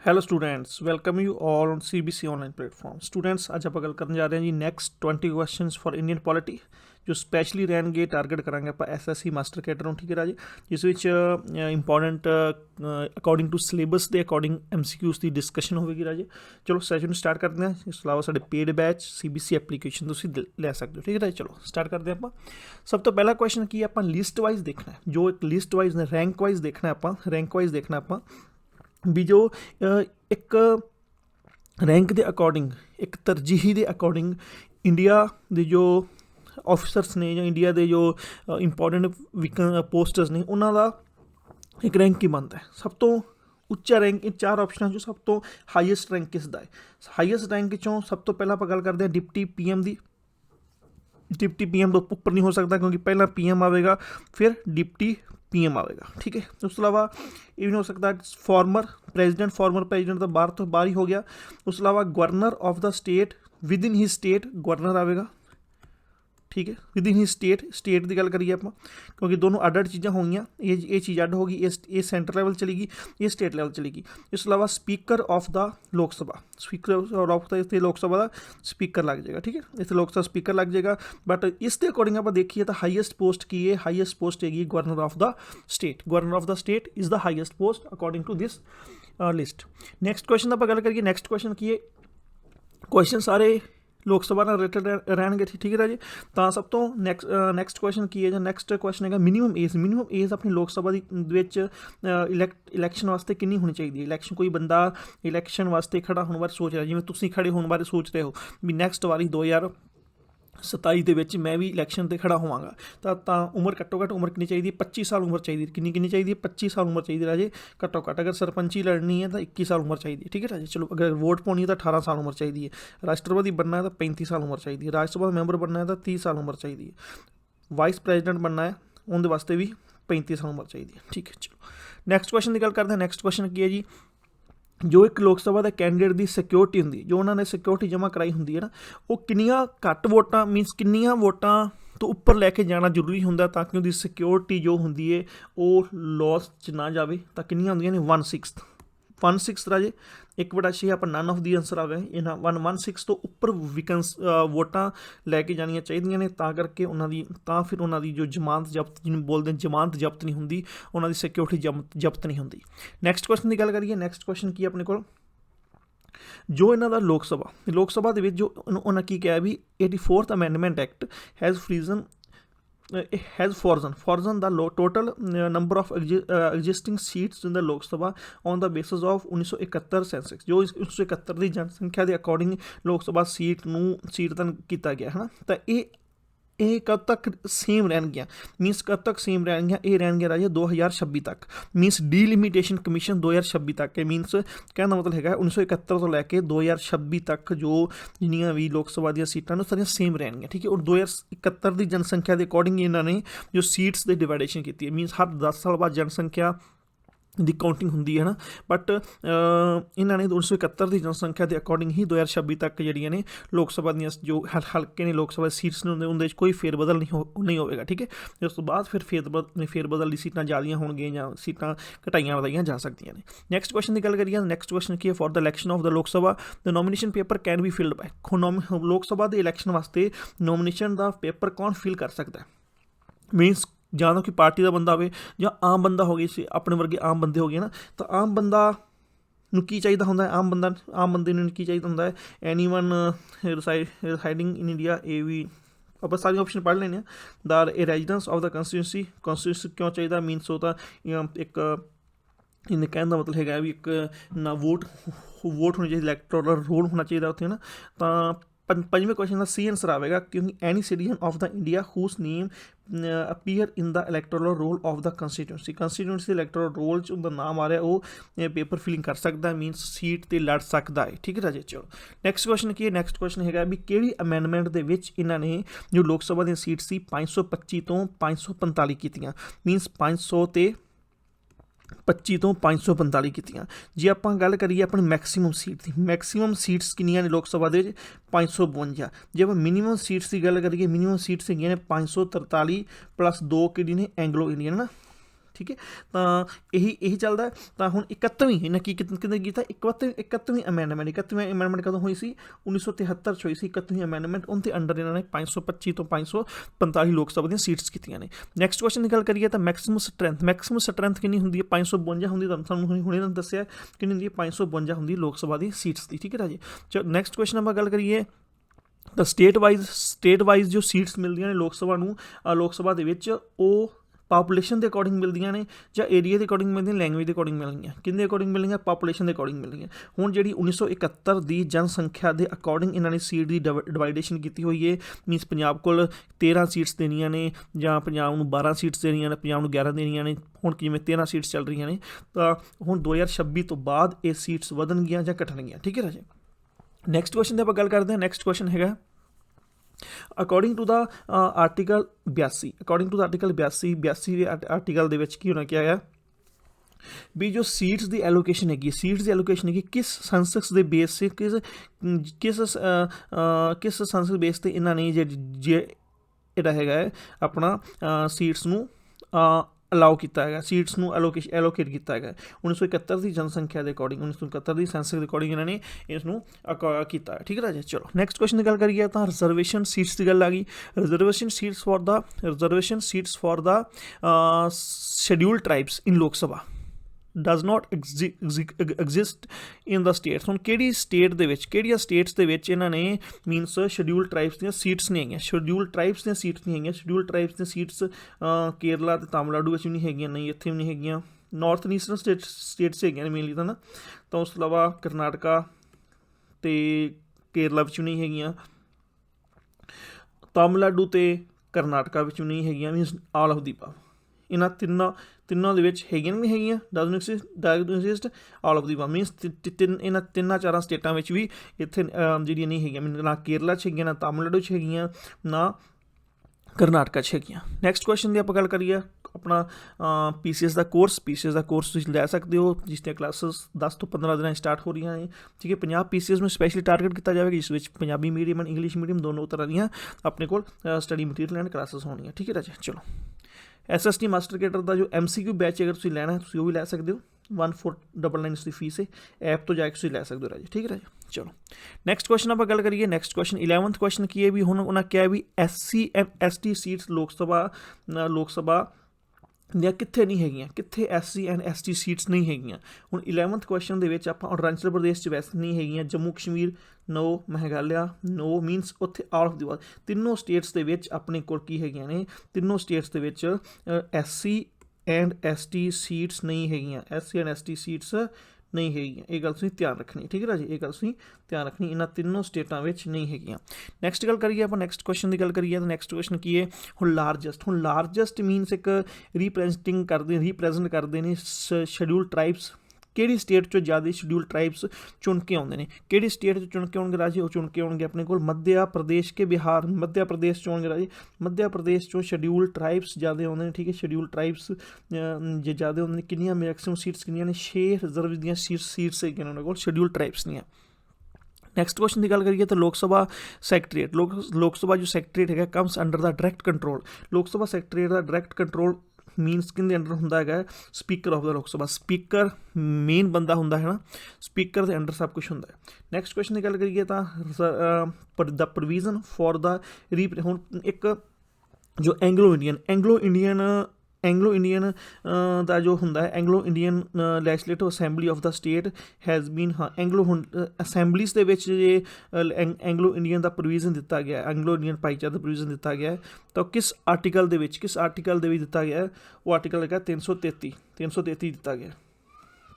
Hello students, welcome you all on CBC online platform. Students आज आप गल करने जा रहे हैं जी next 20 questions for Indian polity जो स्पैशली रहने टारगेट करांगे आप SSC मास्टर कैडर ठीक है राजे, जिस इंपॉर्टेंट अकॉर्डिंग टू सिलेबस के अकॉर्डिंग MCQs की डिस्कशन होगी राजे। चलो सैशन स्टार्ट करते हैं। इस अलावा साढ़े पेड बैच CBC एप्लीकेशन लै सकते हो, ठीक है राजे। चलो स्टार्ट करते हैं। आप सब तो पहला क्वेश्चन की आप लिस्ट वाइज देखना है, जो एक लिस्ट वाइज ने रैंक वाइज देखना है। आप रैंक वाइज देखना आप भी जो एक रैंक के अकॉर्डिंग एक तरजीही के अकॉर्डिंग इंडिया के जो ऑफिसर्स ने या इंडिया के जो इंपॉर्टेंट पोस्टर्स ने उन्होंने एक रैंक ही बनता है। सब तो उच्चा रैंक इन 4 ऑप्शनों जो सब तो हाईएस्ट रैंक किसका है। हाईएस्ट रैंक चों सब तो पहला आप गल करते हैं डिप्टी PM की। डिप्टी PM तो ऊपर नहीं हो सकता क्योंकि पहला PM आएगा फिर डिप्टी PM आएगा, ठीक है। उस अलावा ये भी नहीं हो सकता फॉर्मर प्रेजिडेंट तो बाहर ही हो गया। उस अलावा governor of the state with in he state governor आएगा, ठीक है। विद इन ही स्टेट की गल करिए आप क्योंकि दोनों अड अड चीज़ां होंगी। ये चीज़ अड होगी, ये सेंटर लेवल चलेगी, ये स्टेट लेवल चलेगी। इस अलावा स्पीकर ऑफ द लोक सभा, स्पीकर ऑफ द इतने लोक सभा का स्पीकर लग जाएगा, ठीक है। इतने लोक सभा स्पीकर लग जाएगा। बट इसके अकॉर्डिंग आप देखिए तो हाईएस्ट पोस्ट की है, हाईएस्ट पोस्ट हैगी governor of the state. Governor of the state is the highest post according to this list. Next question आप गल करिए। नैक्सट क्वेश्चन की है, क्वेश्चन सारे लोक सभा ਨਾਲ रिलेटेड रहने, ठीक है राजे। तो सब तो नैक्सट क्वेश्चन की है जो नैक्सट क्वेश्चन है मिनीमम एज अपनी लोक सभा इलैक्शन वास्ते कितनी होनी चाहिए। इलैक्शन कोई बंदा इलैक्शन वास्ते खड़ा होने बारे सोच रहा, जिवें तुसीं खड़े होने बारे सोच रहे हो भी नैक्सट वारी 2027 ਦੇ ਵਿੱਚ मैं भी इलैक्शन ਤੇ खड़ा होवांगा तो उम्र घट्टो घट्ट उम्र कितनी चाहिए 25 साल उम्र चाहिए। कितनी चाहिए 25 साल उम्र चाहिए राजे घट्टो घट्ट। अगर सरपंची लड़नी है तो 21 साल उम्र चाहिए, ठीक है राजे। चलो अगर वोट पानी है तो 18 साल उम्र चाहिए है। राष्ट्रपति बनना है तो 35 साल उम्र चाहिए है। राज्यसभा मैंबर बनना है तो 30 साल उम्र चाहिए है। वाइस प्रेजिडेंट बनना है उनके वास्ते भी 35 साल उम्र चाहिए है, ठीक है। चलो नैक्सट क्वेश्चन की गल करते हैं। नैक्सट क्वेश्चन की है जी, जो एक लोक सभा के कैंਡੀਡੇਟ की सिक्योरिटी होंगी, जो उन्होंने सिक्योरिटी जमा कराई होंगी है ना, वो किनिया घट वोटां मीनस किनिया वोटां तो उपर लैके जाना जरूरी होंगे ताकि उसकी सिक्योरिटी जो होंगी है वो लॉस च ना जाए। तो किनिया होंदियां ने 1/6 राजे 1/6 आप नन ऑफ दी आंसर आवे। इन्हां 1/6 तो उपर विकन्स वोटां लैके जानियां चाहिए ने, तां करके उन्होंने फिर उन्होंने जो जमानत जब्त जिन्हें बोलते हैं जमानत जब्त नहीं होंगी, उन्होंने सिक्योरिटी जब्त नहीं होंगी। नैक्सट क्वेश्चन की गल करिए। नैक्सट क्वेश्चन की अपने को जो इन्हों का लोक सभा जो उन्होंने की कहा भी 84th amendment act has फ्रीजन has frozen the total number of existing seats in the Lok Sabha on the basis of 1971 census. जो 1971 की जनसंख्या के अकॉर्डिंग लोक सभा सीट किया गया है ना। तो ये कब तक सेम रहनगियाँ मीनस कब तक सेम रहनगियाँ, ये रहनगियाँ राजे 2026 तक। मीनस डीलिमिटेशन कमीशन 2026 तक है। मीनस कहने का मतलब है 1971 तो लैके 2026 तक जो जिन्नियां भी लोक सभा दी सीटां सारियां सेम रहनगियाँ, ठीक है। और 2071 की जनसंख्या के अकॉर्डिंग इन्होंने जो सीट्स की डिवाइडेशन की है। मीनस हर 10 साल बाद जनसंख्या ਦੀ काउंटिंग होंगी है ना। बट इन्होंने 1971 की जनसंख्या के अकॉर्डिंग ही 2026 तक जड़ियाँ ने लोक सभा दी जो हल्के ने लोक सभा सीट्स ने उनके कोई फेरबदल नहीं होगा, ठीक है। उस तो बाद फिर फेरबदल की सीटां ज़्यादा होंगे या सीटां घटाइयां वधाइयां जा सकती हैं। नैक्सट क्वेश्चन की गल करिए। नैक्सट क्वेश्चन की है, for the election of the लोक सभा the nomination paper can be filled by. लोक सभा के इलैक्शन वास्ते नॉमिनेशन का पेपर कौन फिल कर सकता है। मीनस ਜਾਂ ਤਾਂ ਕੋਈ ਪਾਰਟੀ ਦਾ ਬੰਦਾ ਹੋਵੇ ਜਾਂ ਆਮ ਬੰਦਾ ਹੋ ਗਿਆ, ਆਪਣੇ ਵਰਗੇ ਆਮ ਬੰਦੇ ਹੋ ਗਏ ਨਾ। ਤਾਂ ਆਮ ਬੰਦਾ ਨੂੰ ਕੀ ਚਾਹੀਦਾ ਹੁੰਦਾ ਹੈ, ਆਮ ਬੰਦੇ ਨੂੰ ਕੀ ਚਾਹੀਦਾ ਹੁੰਦਾ ਹੈ, ਐਨੀਵਨ ਰਿਸਾਈਡਿੰਗ ਇਨ ਇੰਡੀਆ। ਇਹ ਵੀ ਆਪਾਂ ਸਾਰੀ ਆਪਸ਼ਨ ਪੜ੍ਹ ਲੈਣੇ ਆ। ਦ ਰੈਜ਼ੀਡੈਂਸ ਆਫ ਦ ਕੌਂਸਟੀਟਿਊਂਸੀ ਕਿਉਂ ਚਾਹੀਦਾ, ਮੀਨਸ ਉਹ ਤਾਂ ਇੱਕ ਇਹਨੇ ਕਹਿਣ ਦਾ ਮਤਲਬ ਹੈਗਾ ਵੀ ਇੱਕ ਨਾ ਵੋਟ ਹੋਣੀ ਚਾਹੀਦੀ, ਇਲੈਕਟੋਰਲ ਰੋਲ ਹੋਣਾ ਚਾਹੀਦਾ ਉੱਥੇ ਨਾ। ਤਾਂ पंजवें क्वेश्चन का सी आंसर आएगा क्योंकि any citizen of the India whose name appear in the electoral roll of the constituency electoral roll च उनका नाम आ रहा है वो पेपर फिलिंग कर सकता है, मीनस सीट ते लड़ सकता है, ठीक है राजे। चलो नैक्सट क्वेश्चन की है। नैक्सट क्वेश्चन है भी किहड़ी अमेंडमेंट दे विच इन्होंने जो लोक सभा दी सीट सी 525 तो 545 कीतियां, मीनस 500 ते 25 तो 545 कीतियां। जे आप गल करिए अपनी मैक्सीमम सीट की, मैक्सीमम सीट्स किनियां ने लोक सभा दे 552। जे आप मिनीमम सीट्स की गल करिए, मिनीमम सीट्स हैगियां ने 543 + 2 कि ने एंग्लो इंडियन ना, ठीक है। तो यही चलता है। तो हुण 31वीं इन्हें की कीता 31वीं अमेंडमेंट 31वीं अमेंडमेंट कदों हुई सी 1973 होई सी 31वीं अमेंडमेंट उनके अंडर इन्होंने 525 तो 545 लोक सभा दी सीट्स कीतियां ने। नैक्सट क्वेश्चन की गल करिए तो मैक्सिमम स्ट्रेंथ कितनी होंदी है 552 होंदी तुहानूं हुणे दस्सिया कितनी होंदी है 552 होंदी लोक सभा दी सीट्स दी। ठीक है राजी। चलो नैक्सट क्वेश्चन आप गल करिए तो स्टेट वाइज जो सीट्स मिलदियां ने लोक सभा दे विच ਉਹ पापूलेशन के अकॉर्डिंग मिलदियां ने ਜਾਂ एरिया के अकॉर्डिंग मिलदियां लैंगुएज के अकॉर्डिंग मिलदियां किहदे अकॉर्डिंग मिलदियां पापूलेशन के अकॉर्डिंग मिलदियां। हुण जिहड़ी 1971 की जनसंख्या के अकॉर्डिंग इन्होंने सीट की डिवाइडेशन की हुई है। मीनस पंजाब को 13 सीट्स देनियां ने जां पंजाब नूं 12 सीट्स देनियां ने पंजाब नूं 11 देनियां ने हुण जिवें 13 सीट्स चल रही ने तो हुण 2026 तो बाद ये सीट्स वधणगीਆਂ जां घटणगीਆਂ। ठीक है राजे। नैक्सट क्वेश्चन की आप गल करते हैं। नैक्सट क्वेश्चन है according to the article 82 according to the article 82 article दे विच की होना क्या है भी जो सीट्स की एलोकेशन हैगी सीट्स की एलोकेशन हैगी किस सेंसस के बेस से किस सेंसस बेस से इन्होंने जेड़ा है अपना सीट्स नूं अलाउ किया है सीट्स नूं एलोकेट किया है 1971 की जनसंख्या के अकॉर्डिंग 1971 की सेंसस के अकॉर्डिंग इन्होंने इसनूं किया है। ठीक है राजे। चलो नैक्सट क्वेश्चन की गल करिए तो रिजर्वेशन सीट्स की गल आ गई। Reservation seats for the scheduled tribes in लोक सभा does not exist in the states. हुण किहड़ी स्टेट दे विच किहड़ियां स्टेट्स दे विच इन्हां ने मीनस शेड्यूल्ड ट्राइब्स दी सीट्स नहीं हैगियां शेड्यूल्ड ट्राइब्स दी सीट्स नहीं हैगियां शेड्यूल्ड ट्राइब्स दी सीट्स केरला ते तमिलनाडु विच भी नहीं हैगियां नहीं इत्थे भी नहीं हैगियां नॉर्थ ईस्टर्न स्टेट्स हैगियां मेनली तो ना तो उस तो इलावा करनाटका ते केरला विच भी नहीं हैगियां तमिलनाडु ते करनाटका विच भी नहीं हैगियां means all of the above इन्हां तिन्नों दे विच हैगियां नहीं हैगियां doesn't exist all of the above means इन्हां तिन्नां चारां स्टेटां विच भी इत्थे जिहड़ियां नहीं हैगियां ना केरला च हैगियां ना तमिलनाडु च हैगियां ना करनाटका च हैगियां। नैक्सट क्वेश्चन की आप गल करिए अपना PCS का कोर्स तुसीं लै सकते हो जिसदियां क्लासेस 10 तो 15 दिन स्टार्ट हो रही हैं। ठीक है। 50 PCS में स्पैशली टारगेट किया जाएगा जिस विच Punjabi medium and English medium दोनों तरह दीयां अपने कोल स्टडी मटीरियल एंड क्लासेस होणियां। ठीक है राजे। चलो SST मास्टर कैडर का जो MCQ बैच अगर तुसीं लैना है तुसीं वो भी लै सकते हो 1499 इसकी फीस है ऐप तो जाके तुसीं लै सकते हो राजे। ठीक है राजे। चलो नैक्सट क्वेश्चन आप गल करिए। नैक्सट क्वेश्चन 11th क्वेश्चन की है भी हुण उन्हें क्या है भी SC and ST सीट्स लोक सभा ਦੀਆਂ कित्थे नहीं हैगियां कित्थे SC and ST सीट्स नहीं हैगियां। हुण 11th क्वेश्चन दे विच आपां अरुणाचल प्रदेश च वैसे नहीं हैगियां Jammu Kashmir no Meghalaya no means उत्थे ऑल ऑफ दी वर्ल्ड तिन्नों स्टेट्स दे विच अपने कोल की हैगियां ने तिन्नों स्टेट्स दे विच SC and ST सीट्स नहीं हैगियां SC and ST सीट्स नहीं हैगियां ये गल तुसीं ध्यान रखनी। ठीक है राजी। ये गल तुसीं ध्यान रखनी इन्हां तिन्नों स्टेटां विच नहीं हैगियां। नैक्सट गल करिए आपां नैक्सट क्वेश्चन की गल करिए तो नैक्सट क्वेश्चन की है हुण लारजैसट मीनस एक रिप्रेजेंट करते हैं शेड्यूल्ड ट्राइब्स किहड़ी स्टेट चो ज़्यादा शेड्यूल्ड ट्राइब्स चुन के आउंदे ने किहड़ी स्टेट चो चुन के आउणगे राजे वो चुन के आउणगे अपने कोल मध्य प्रदेश के बिहार मध्य प्रदेश चो आउणगे राजे मध्य प्रदेश चो शेड्यूल्ड ट्राइब्स ज़्यादा आउंदे ने। ठीक है। शेड्यूल्ड ट्राइब्स जे ज़्यादा आउंदे ने कितनियां मैक्सिमम सीट्स कितनियां ने 6 रिजर्व दियां सीट्स हैगियां उन्हां कोल शेड्यूल्ड ट्राइब्स दियां। नैक्सट क्वेश्चन की गल करिए तो लोक सभा सैकटरीएट लोक सभा जो सैकटरीएट है comes under the direct control लोक सभा सैकटरीएट का डायरैक्ट कंट्रोल मीनस किंदे अंडर हुंदा है स्पीकर ऑफ द लोक सभा स्पीकर मेन बंदा हुंदा है ना स्पीकर के अंडर सब कुछ हुंदा है। नैक्सट क्वेश्चन की गल करिए तो द प्रोविजन फॉर द हुण एक जो एंग्लो इंडियन का जो होंदा है Anglo Indian legislative assembly of the state has been हाँ एंग्लो असैंबलीज के विच जे एंग्लो इंडियन का प्रोविजन दिता गया एंग्लो इंडियन भाईचारे का प्रोविजन दिता गया है तो किस आर्टिकल दे विच दिता गया है वो आर्टिकल है 333 दिता गया।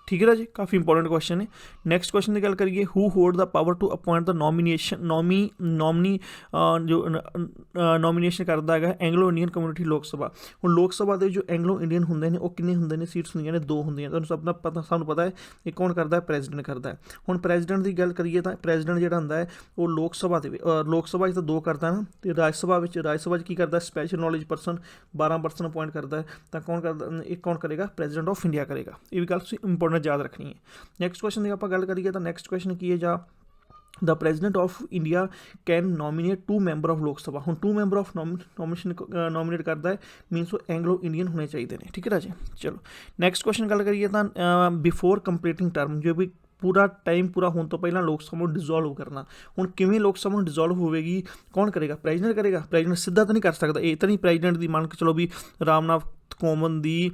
ठीक है राजी। काफ़ी इंपॉर्टेंट क्वेश्चन है। नैक्सट क्वेश्चन की गल करिए who hold the power to appoint the nominee जो नॉमिनेशन करता है एंग्लो इंडियन कम्यूनिटी लोक सभा। हुण लोक सभा के जो एंग्लो इंडियन होंगे ने वो कितने होंगे ने सीट्स होंगे ने 2 होंगे तुहानूं सब पता सानूं पता है ये कौन करता है प्रेजिडेंट करता है। हुण प्रेजिडेंट की गल करिए तो प्रेजिडेंट जिहड़ा हुंदा है वो लोक सभा तो 2 करता है तो राज्य सभा की करता है special knowledge person 12 person appoint करता है तो कौन करेगा प्रेजिडेंट ऑफ इंडिया करेगा। ये भी गल इंपॉर्टेंट याद रखनी है। नैक्सट क्वेश्चन की आप गल करिए तो नैक्सट क्वेश्चन की है जा the president of India can nominate 2 member of ਲੋਕ ਸਭਾ। ਹੁਣ 2 ਮੈਂਬਰ ਆਫ ਨੋਮੀਨੇਸ਼ਨ ਨੋਮੀਨੇਟ ਕਰਦਾ ਹੈ, ਮੀਨਸ ਉਹ ਐਂਗਲੋ ਇੰਡੀਅਨ ਹੋਣੇ ਚਾਹੀਦੇ ਨੇ। ਠੀਕ ਹੈ ਰਾਜੇ। ਚਲੋ ਨੈਕਸਟ ਕੁਐਸਚਨ ਗੱਲ ਕਰੀਏ ਤਾਂ ਬਿਫੋਰ ਕੰਪਲੀਟਿੰਗ ਟਰਮ, ਜੋ ਵੀ ਪੂਰਾ ਟਾਈਮ ਪੂਰਾ ਹੋਣ ਤੋਂ ਪਹਿਲਾਂ ਲੋਕ ਸਭਾ ਨੂੰ ਡਿਜ਼ੋਲਵ ਕਰਨਾ। ਹੁਣ ਕਿਵੇਂ ਲੋਕ ਸਭਾ ਨੂੰ ਡਿਜ਼ੋਲਵ ਹੋਵੇਗੀ, ਕੌਣ ਕਰੇਗਾ? ਪ੍ਰੈਜ਼ੀਡੈਂਟ ਕਰੇਗਾ। ਪ੍ਰੈਜ਼ੀਡੈਂਟ ਸਿੱਧਾ ਤਾਂ ਨਹੀਂ ਕਰ ਸਕਦਾ, ਇਹ ਤਾਂ ਨਹੀਂ ਪ੍ਰੈਜ਼ੀਡੈਂਟ ਦੀ ਮੰਨ ਕੇ ਚਲੋ ਵੀ ਰਾਮਨਾਥ ਕੋਵਿੰਦ ਦੀ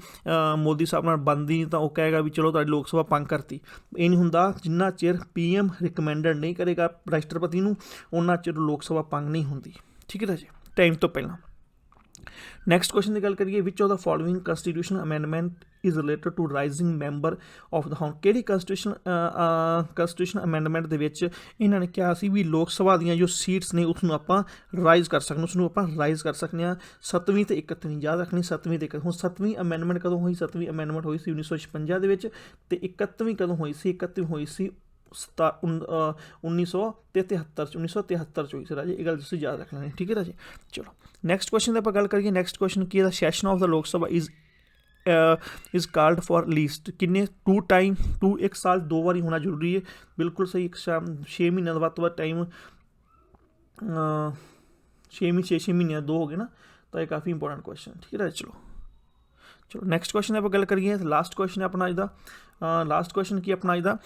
ਮੋਦੀ ਸਾਹਿਬ ਨਾਲ ਬਣਦੀ ਤਾਂ ਉਹ ਕਹੇਗਾ ਵੀ ਚਲੋ ਤੁਹਾਡੀ ਲੋਕ ਸਭਾ ਭੰਗ ਕਰਤੀ। ਇਹ ਨਹੀਂ ਹੁੰਦਾ, ਜਿੰਨਾ ਚਿਰ PM ਰਿਕਮੈਂਡਡ ਨਹੀਂ ਕਰੇਗਾ ਰਾਸ਼ਟਰਪਤੀ ਨੂੰ, ਉਹਨਾਂ ਚਿਰ ਲੋਕ ਸਭਾ ਭੰਗ ਨਹੀਂ ਹੁੰਦੀ। ਠੀਕ ਹੈ ਜੀ, ਟਾਈਮ ਤੋਂ ਪਹਿਲਾਂ। ਨੈਕਸਟ ਕੁਐਸਚਨ ਦੀ ਗੱਲ ਕਰੀਏ, which of the following constitution amendment is related to rising member of the house. ਕਿਹੜੀ ਕੰਸਟੀਟਿਊਸ਼ਨ ਅਮੈਂਡਮੈਂਟ ਦੇ ਵਿੱਚ ਇਹਨਾਂ ਨੇ ਕਿਹਾ ਸੀ ਵੀ ਲੋਕ ਸਭਾ ਦੀਆਂ ਜੋ ਸੀਟਸ ਨੇ ਉਸ ਨੂੰ ਆਪਾਂ ਰਾਈਜ਼ ਕਰ ਸਕਦੇ, ਉਸ ਨੂੰ ਆਪਾਂ ਰਾਈਜ਼ ਕਰ ਸਕਦੇ ਹਾਂ। 7ਵੀਂ ਤੇ 31 ਯਾਦ ਰੱਖਣੀ, 7ਵੀਂ ਤੇ 31। ਹੁਣ 7ਵੀਂ ਅਮੈਂਡਮੈਂਟ ਕਦੋਂ ਹੋਈ? 7ਵੀਂ ਅਮੈਂਡਮੈਂਟ ਹੋਈ ਸੀ 1956 ਦੇ ਵਿੱਚ, ਤੇ 31ਵੀਂ ਕਦੋਂ ਹੋਈ ਸੀ? 31ਵੀਂ ਹੋਈ ਸੀ 1973 ਚ ਹੋਈ ਸੀ ਰਾਜੇ। ਇਹ ਗੱਲ ਤੁਸੀਂ ਯਾਦ ਰੱਖ ਲੈਣੀ। ਠੀਕ ਹੈ ਰਾਜੇ। ਚਲੋ ਨੈਕਸਟ ਕੁਐਸਚਨ ਦੀ ਆਪਾਂ ਗੱਲ ਕਰੀਏ। ਨੈਕਸਟ ਕੁਐਸਚਨ ਕੀ ਹੈ? ਦਾ ਸੈਸ਼ਨ ਆਫ ਦਾ ਲੋਕ ਸਭਾ ਇਜ਼ ਕਾਲਡ ਫॉर ਲੀਸਟ ਕਿੰਨੇ? 2 ਟਾਈਮ, 1 ਸਾਲ 2 ਵਾਰੀ ਹੋਣਾ ਜ਼ਰੂਰੀ ਹੈ। ਬਿਲਕੁਲ ਸਹੀ। 6 ਮਹੀਨਿਆਂ ਦਾ ਵੱਧ ਤੋਂ ਵੱਧ ਟਾਈਮ, 6 ਮਹੀਨਿਆਂ 2 ਹੋ ਗਏ ਨਾ, ਤਾਂ ਇਹ ਕਾਫੀ ਇੰਪੋਰਟੈਂਟ ਕੁਐਸਚਨ। ਠੀਕ ਹੈ ਰਾਜੇ। ਚਲੋ ਨੈਕਸਟ ਕੁਐਸਚਨ ਦੀ ਆਪਾਂ ਗੱਲ ਕਰੀਏ। ਲਾਸਟ ਕੁਐਸਚਨ ਹੈ ਆਪਣਾ ਇਹਦਾ। ਲਾਸਟ ਕੁਐਸਚਨ ਕੀ ਆਪਣਾ ਇਹਦਾ,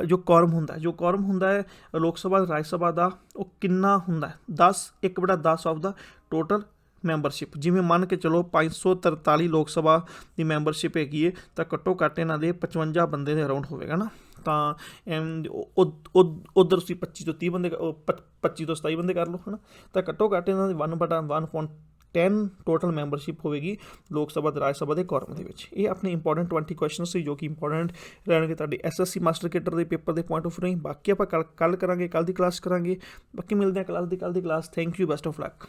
ਜੋ ਕੋਰਮ ਹੁੰਦਾ ਹੈ ਲੋਕ ਸਭਾ ਰਾਜ ਸਭਾ ਦਾ, ਉਹ ਕਿੰਨਾ ਹੁੰਦਾ ਹੈ? 10, 1/10 ਆਫ ਦਾ ਟੋਟਲ ਮੈਂਬਰਸ਼ਿਪ। ਜਿਵੇਂ ਮੰਨ ਕੇ ਚਲੋ 543 ਲੋਕ ਸਭਾ ਦੀ ਮੈਂਬਰਸ਼ਿਪ ਹੈਗੀ ਹੈ, ਤਾਂ ਘੱਟੋ ਘੱਟ ਇਹਨਾਂ ਦੇ 55 ਬੰਦੇ ਦੇ ਅਰਾਊਂਡ ਹੋਵੇਗਾ ਨਾ। ਤਾਂ ਉੱਧਰ ਤੁਸੀਂ 25 ਤੋਂ 30 ਬੰਦੇ, 25 ਤੋਂ 27 ਬੰਦੇ ਕਰ ਲਓ ਹੈ ਨਾ। ਤਾਂ ਘੱਟੋ ਘੱਟ ਇਹਨਾਂ ਦੀ 1/10 ਟੋਟਲ ਮੈਂਬਰਸ਼ਿਪ ਹੋਵੇਗੀ ਲੋਕ ਸਭਾ ਤੇ ਰਾਜ ਸਭਾ ਦੇ ਕੋਰਮ ਦੇ ਵਿੱਚ। ਇਹ ਆਪਣੇ ਇੰਪੋਰਟੈਂਟ 20 ਕੁਐਸਚਨ ਸੀ ਜੋ ਕਿ ਇੰਪੋਰਟੈਂਟ ਰਹਿਣਗੇ ਤੁਹਾਡੇ SSC ਮਾਸਟਰ ਕੇਡਰ ਦੇ ਪੇਪਰ ਦੇ ਪੁਆਇੰਟ ਆਫ ਨਹੀਂ। ਬਾਕੀ ਆਪਾਂ ਕੱਲ ਕਰਾਂਗੇ, ਕੱਲ ਦੀ ਕਲਾਸ ਕਰਾਂਗੇ। ਬਾਕੀ ਮਿਲਦੇ ਹਾਂ ਕੱਲ੍ਹ ਦੀ class. Thank you, best of luck.